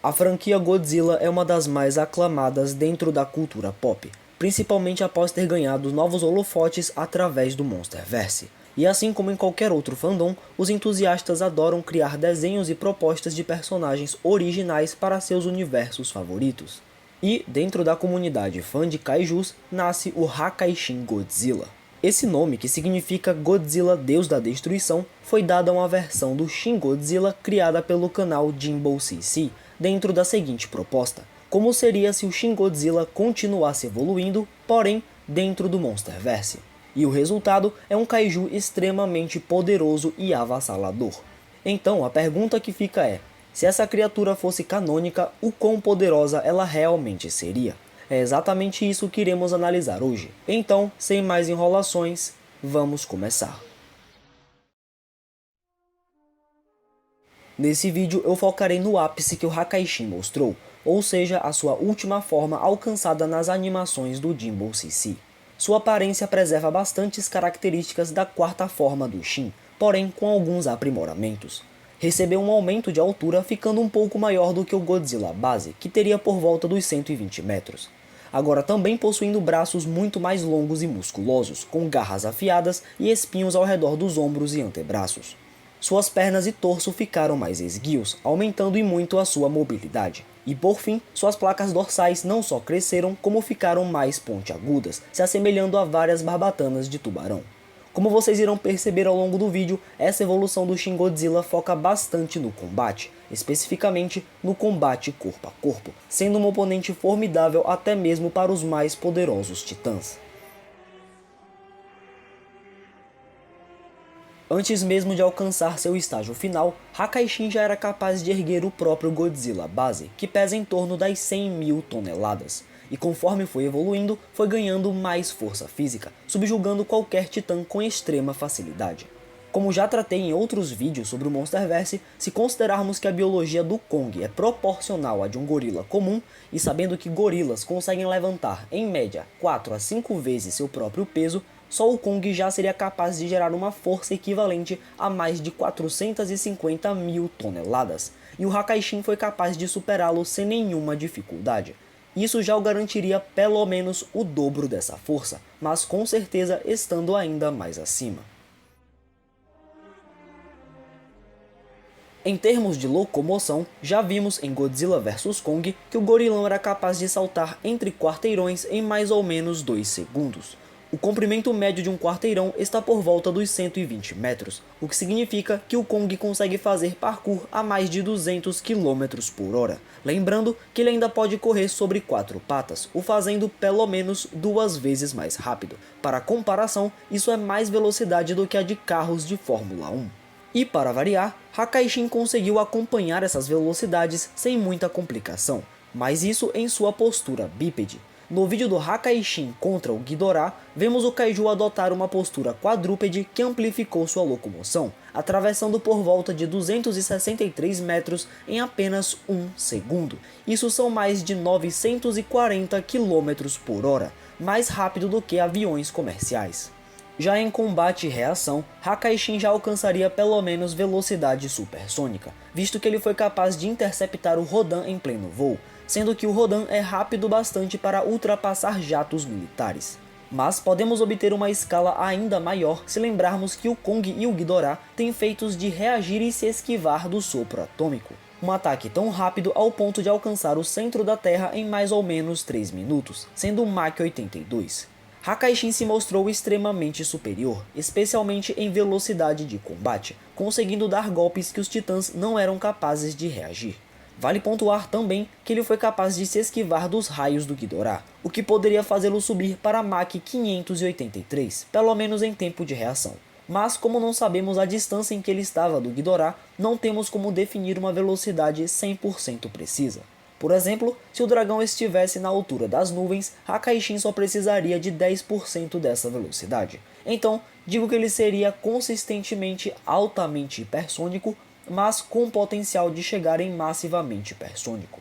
A franquia Godzilla é uma das mais aclamadas dentro da cultura pop, principalmente após ter ganhado novos holofotes através do Monsterverse. E assim como em qualquer outro fandom, os entusiastas adoram criar desenhos e propostas de personagens originais para seus universos favoritos. E, dentro da comunidade fã de kaijus, nasce o Hakaishin Godzilla. Esse nome, que significa Godzilla Deus da Destruição, foi dado a uma versão do Shin Godzilla criada pelo canal Jimbo CC, dentro da seguinte proposta: como seria se o Shin Godzilla continuasse evoluindo, porém dentro do Monsterverse. E o resultado é um kaiju extremamente poderoso e avassalador. Então a pergunta que fica é: se essa criatura fosse canônica, o quão poderosa ela realmente seria? É exatamente isso que iremos analisar hoje. Então, sem mais enrolações, vamos começar. Nesse vídeo eu focarei no ápice que o Hakaishin mostrou, ou seja, a sua última forma alcançada nas animações do Jimbo CC. Sua aparência preserva bastantes características da quarta forma do Shin, porém com alguns aprimoramentos. Recebeu um aumento de altura, ficando um pouco maior do que o Godzilla base, que teria por volta dos 120 metros. Agora também possuindo braços muito mais longos e musculosos, com garras afiadas e espinhos ao redor dos ombros e antebraços. Suas pernas e torso ficaram mais esguios, aumentando e muito a sua mobilidade. E por fim, suas placas dorsais não só cresceram, como ficaram mais pontiagudas, se assemelhando a várias barbatanas de tubarão. Como vocês irão perceber ao longo do vídeo, essa evolução do Shin Godzilla foca bastante no combate, especificamente no combate corpo a corpo, sendo um oponente formidável até mesmo para os mais poderosos titãs. Antes mesmo de alcançar seu estágio final, Hakaishin já era capaz de erguer o próprio Godzilla base, que pesa em torno das 100.000 toneladas. E conforme foi evoluindo, foi ganhando mais força física, subjugando qualquer titã com extrema facilidade. Como já tratei em outros vídeos sobre o Monsterverse, se considerarmos que a biologia do Kong é proporcional à de um gorila comum, e sabendo que gorilas conseguem levantar, em média, 4 a 5 vezes seu próprio peso, só o Kong já seria capaz de gerar uma força equivalente a mais de 450.000 toneladas, e o Hakaishin foi capaz de superá-lo sem nenhuma dificuldade. Isso já o garantiria pelo menos o dobro dessa força, mas com certeza estando ainda mais acima. Em termos de locomoção, já vimos em Godzilla vs Kong que o gorilão era capaz de saltar entre quarteirões em mais ou menos 2 segundos. O comprimento médio de um quarteirão está por volta dos 120 metros, o que significa que o Kong consegue fazer parkour a mais de 200 km por hora. Lembrando que ele ainda pode correr sobre 4 patas, o fazendo pelo menos 2 vezes mais rápido. Para comparação, isso é mais velocidade do que a de carros de Fórmula 1. E para variar, Hakaishin conseguiu acompanhar essas velocidades sem muita complicação, mas isso em sua postura bípede. No vídeo do Hakaishin contra o Ghidorah, vemos o kaiju adotar uma postura quadrúpede que amplificou sua locomoção, atravessando por volta de 263 metros em apenas 1 segundo. Isso são mais de 940 km por hora, mais rápido do que aviões comerciais. Já em combate e reação, Hakaishin já alcançaria pelo menos velocidade supersônica, visto que ele foi capaz de interceptar o Rodan em pleno voo, sendo que o Rodan é rápido bastante para ultrapassar jatos militares. Mas podemos obter uma escala ainda maior se lembrarmos que o Kong e o Ghidorah têm feitos de reagir e se esquivar do sopro atômico. Um ataque tão rápido ao ponto de alcançar o centro da Terra em mais ou menos 3 minutos, sendo um Mach 82. Hakaishin se mostrou extremamente superior, especialmente em velocidade de combate, conseguindo dar golpes que os titãs não eram capazes de reagir. Vale pontuar também que ele foi capaz de se esquivar dos raios do Ghidorah, o que poderia fazê-lo subir para Mach 583, pelo menos em tempo de reação. Mas como não sabemos a distância em que ele estava do Ghidorah, não temos como definir uma velocidade 100% precisa. Por exemplo, se o dragão estivesse na altura das nuvens, Hakaishin só precisaria de 10% dessa velocidade. Então, digo que ele seria consistentemente altamente hipersônico, mas com potencial de chegar em massivamente hipersônico.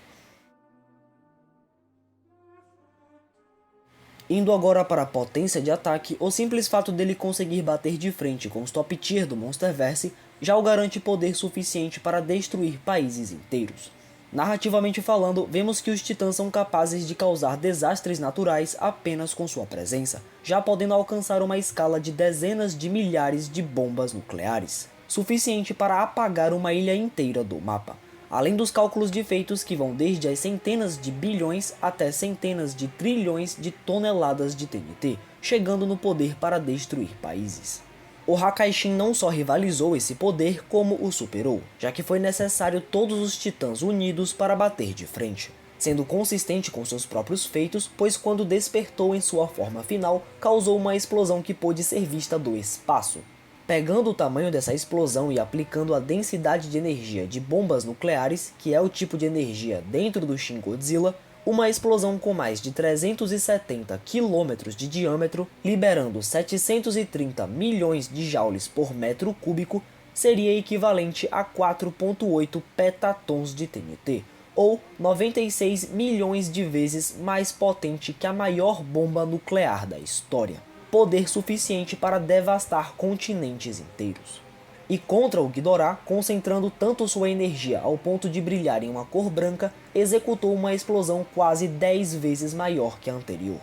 Indo agora para a potência de ataque, o simples fato dele conseguir bater de frente com os top tier do Monsterverse já o garante poder suficiente para destruir países inteiros. Narrativamente falando, vemos que os titãs são capazes de causar desastres naturais apenas com sua presença, já podendo alcançar uma escala de dezenas de milhares de bombas nucleares, suficiente para apagar uma ilha inteira do mapa, além dos cálculos de feitos que vão desde as centenas de bilhões até centenas de trilhões de toneladas de TNT, chegando no poder para destruir países. O Hakaishin não só rivalizou esse poder, como o superou, já que foi necessário todos os titãs unidos para bater de frente, sendo consistente com seus próprios feitos, pois quando despertou em sua forma final, causou uma explosão que pôde ser vista do espaço. Pegando o tamanho dessa explosão e aplicando a densidade de energia de bombas nucleares, que é o tipo de energia dentro do Shin Godzilla, uma explosão com mais de 370 km de diâmetro, liberando 730 milhões de joules por metro cúbico, seria equivalente a 4,8 petatons de TNT, ou 96 milhões de vezes mais potente que a maior bomba nuclear da história. Poder suficiente para devastar continentes inteiros. E contra o Ghidorah, concentrando tanto sua energia ao ponto de brilhar em uma cor branca, executou uma explosão quase 10 vezes maior que a anterior.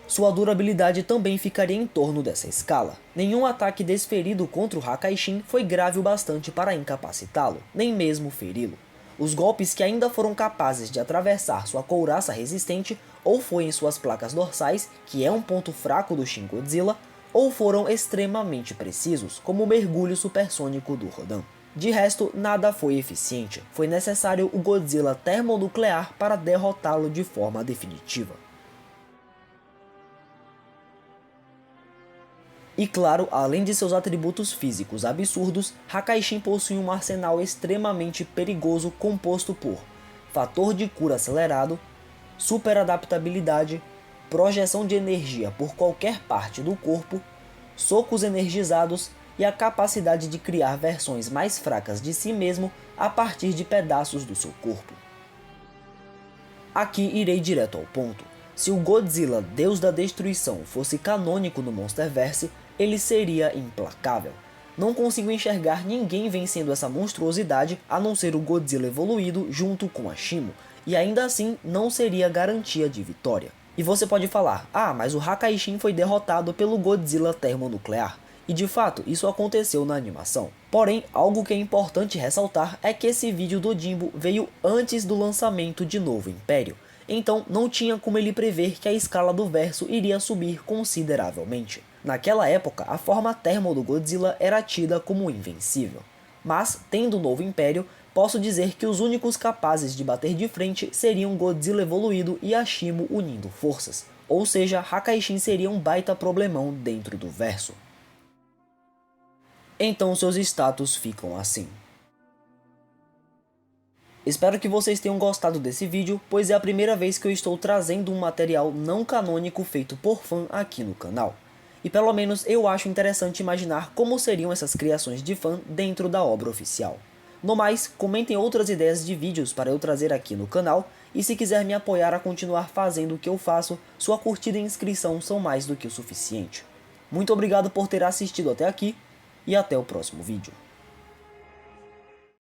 Sua durabilidade também ficaria em torno dessa escala. Nenhum ataque desferido contra o Hakaishin foi grave o bastante para incapacitá-lo, nem mesmo feri-lo. Os golpes que ainda foram capazes de atravessar sua couraça resistente ou foi em suas placas dorsais, que é um ponto fraco do Shin Godzilla, ou foram extremamente precisos, como o mergulho supersônico do Rodan. De resto, nada foi eficiente. Foi necessário o Godzilla termonuclear para derrotá-lo de forma definitiva. E claro, além de seus atributos físicos absurdos, Hakaishin possui um arsenal extremamente perigoso composto por fator de cura acelerado, superadaptabilidade, projeção de energia por qualquer parte do corpo, socos energizados e a capacidade de criar versões mais fracas de si mesmo a partir de pedaços do seu corpo. Aqui irei direto ao ponto. Se o Godzilla, Deus da Destruição, fosse canônico no Monsterverse, ele seria implacável. Não consigo enxergar ninguém vencendo essa monstruosidade a não ser o Godzilla evoluído junto com a Shimo, e ainda assim não seria garantia de vitória. E você pode falar, mas o Hakaishin foi derrotado pelo Godzilla termonuclear. E de fato, isso aconteceu na animação. Porém, algo que é importante ressaltar é que esse vídeo do Jimbo veio antes do lançamento de Novo Império. Então não tinha como ele prever que a escala do verso iria subir consideravelmente. Naquela época, a forma termo do Godzilla era tida como invencível. Mas, tendo o Novo Império, posso dizer que os únicos capazes de bater de frente seriam Godzilla evoluído e a Shimo unindo forças. Ou seja, Hakaishin seria um baita problemão dentro do verso. Então seus status ficam assim. Espero que vocês tenham gostado desse vídeo, pois é a primeira vez que eu estou trazendo um material não canônico feito por fã aqui no canal. E pelo menos eu acho interessante imaginar como seriam essas criações de fã dentro da obra oficial. No mais, comentem outras ideias de vídeos para eu trazer aqui no canal, e se quiser me apoiar a continuar fazendo o que eu faço, sua curtida e inscrição são mais do que o suficiente. Muito obrigado por ter assistido até aqui, e até o próximo vídeo.